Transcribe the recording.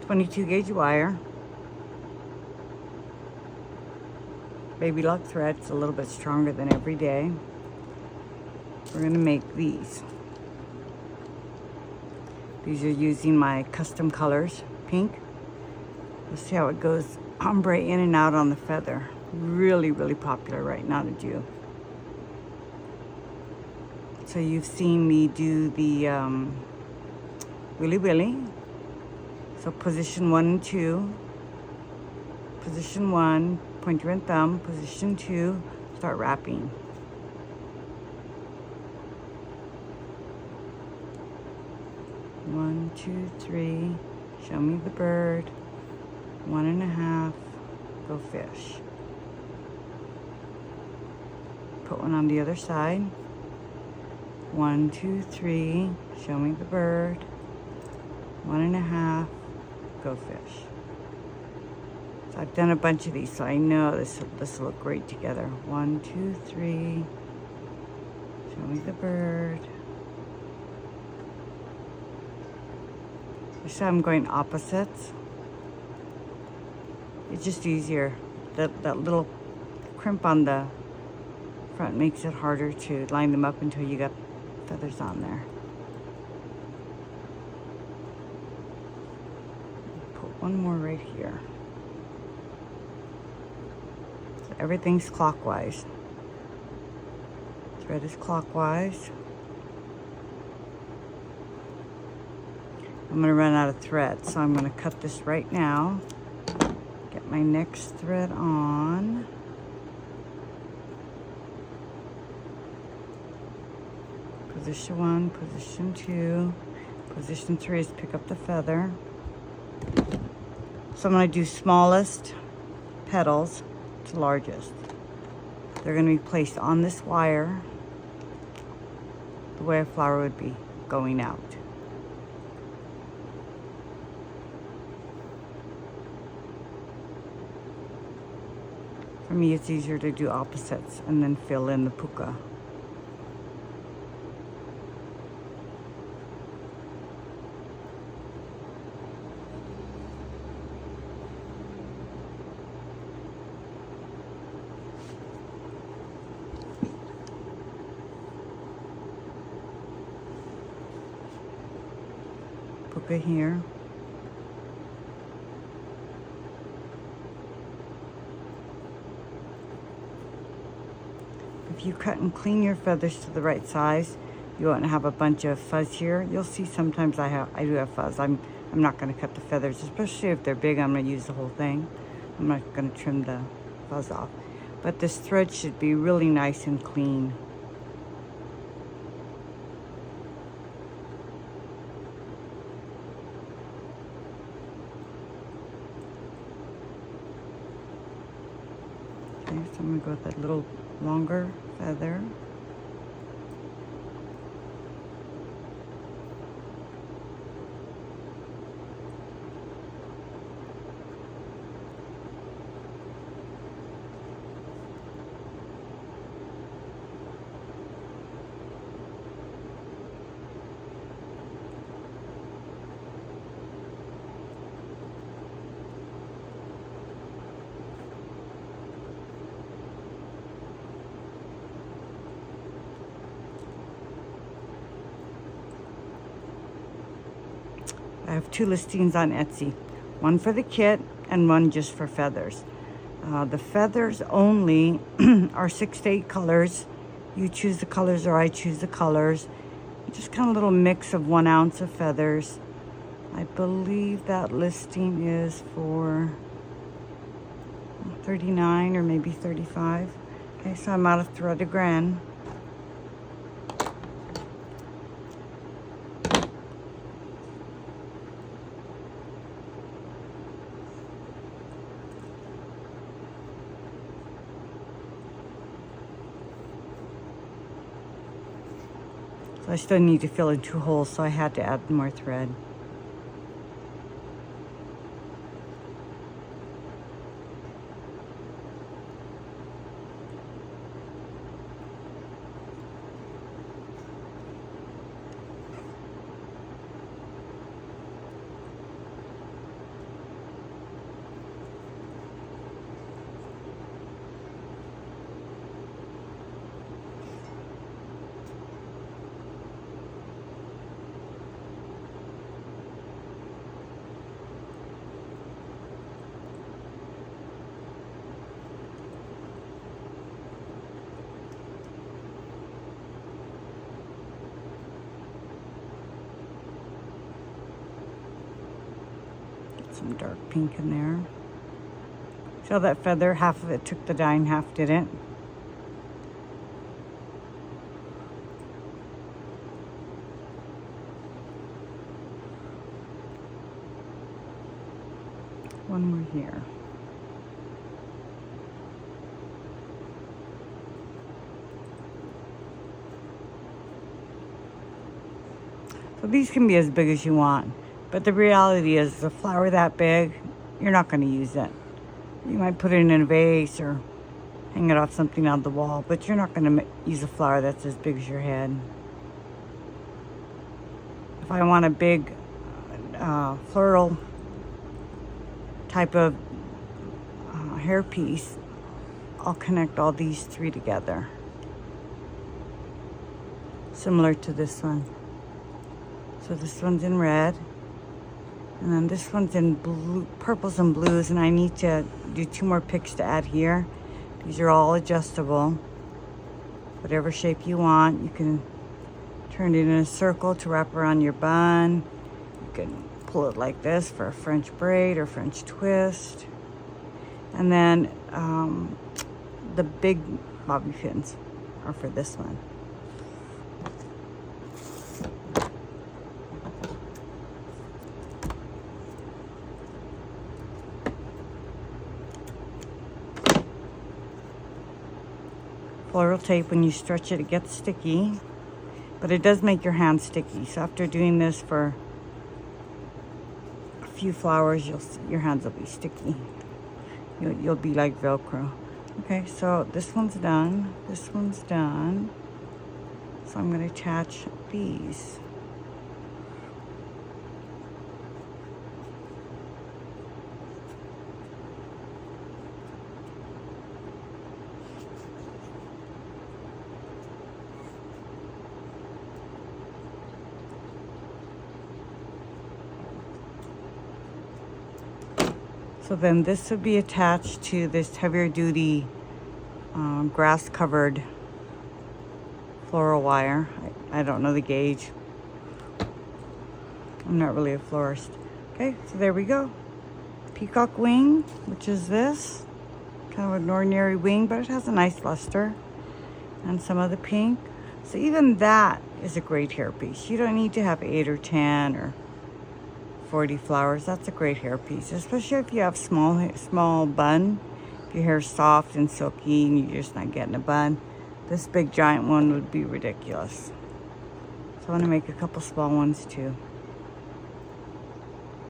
22 gauge wire. Baby lock thread. It's a little bit stronger than every day. We're going to make these. These are using my custom colors, pink. Let's see how it goes. Ombre in and out on the feather. Really, really popular right now to do. So you've seen me do the Willy Willy. So position 1 and 2. Position 1, pointer and thumb. Position 2, start wrapping. One, two, three. Show me the bird. 1.5. Go fish. Put one on the other side. 1, 2, 3. Show me the bird. 1.5. Go fish. So I've done a bunch of these, so I know this will look great together. 1, 2, 3. Show me the bird. You see I'm going opposites. It's just easier. That little crimp on the front makes it harder to line them up until you got feathers on there. Put one more right here. So everything's clockwise. Thread is clockwise. I'm going to run out of thread, so I'm going to cut this right now. Get my next thread on. Position 1, position 2, position 3 is pick up the feather. So I'm going to do smallest petals to largest. They're going to be placed on this wire the way a flower would be going out. For me, it's easier to do opposites and then fill in the puka. Puka here. If you cut and clean your feathers to the right size, you won't have a bunch of fuzz here. You'll see sometimes I do have fuzz. I'm not going to cut the feathers, especially if they're big. I'm going to use the whole thing. I'm not going to trim the fuzz off. But this thread should be really nice and clean. Okay, so I'm going to go with that little longer feather. I have 2 listings on Etsy, one for the kit and one just for feathers. The feathers only are 6 to 8 colors. You choose the colors or I choose the colors. Just kind of a little mix of 1 ounce of feathers. I believe that listing is for $39 or maybe $35. Okay, so I'm out of thread again. I still need to fill in 2 holes, so I had to add more thread. some dark pink in there. See how that feather, half of it took the dye and half didn't? One more here. So these can be as big as you want, but the reality is a flower that big, you're not going to use it. You might put it in a vase or hang it off something on the wall, but you're not going to use a flower that's as big as your head. If I want a big floral type of hairpiece, I'll connect all these three together, similar to this one. So this one's in red, and then this one's in blue, purples and blues, and I need to do 2 more picks to add here. These are all adjustable. Whatever shape you want, you can turn it in a circle to wrap around your bun. You can pull it like this for a French braid or French twist. And then the big bobby pins are for this one. Floral tape, when you stretch it, it gets sticky, but it does make your hand sticky. So after doing this for a few flowers, your hands will be sticky. You'll be like Velcro. Okay, so this one's done. This one's done. So I'm going to attach these. So then this would be attached to this heavier duty grass covered floral wire. I don't know the gauge. I'm not really a florist. Okay, so there we go. Peacock wing, which is this. Kind of an ordinary wing, but it has a nice luster. And some of the pink. So even that is a great hairpiece. You don't need to have 8 or 10 or 40 flowers. That's a great hairpiece, especially if you have small bun. If your hair's soft and silky and you're just not getting a bun, this big giant one would be ridiculous. So I want to make a couple small ones too.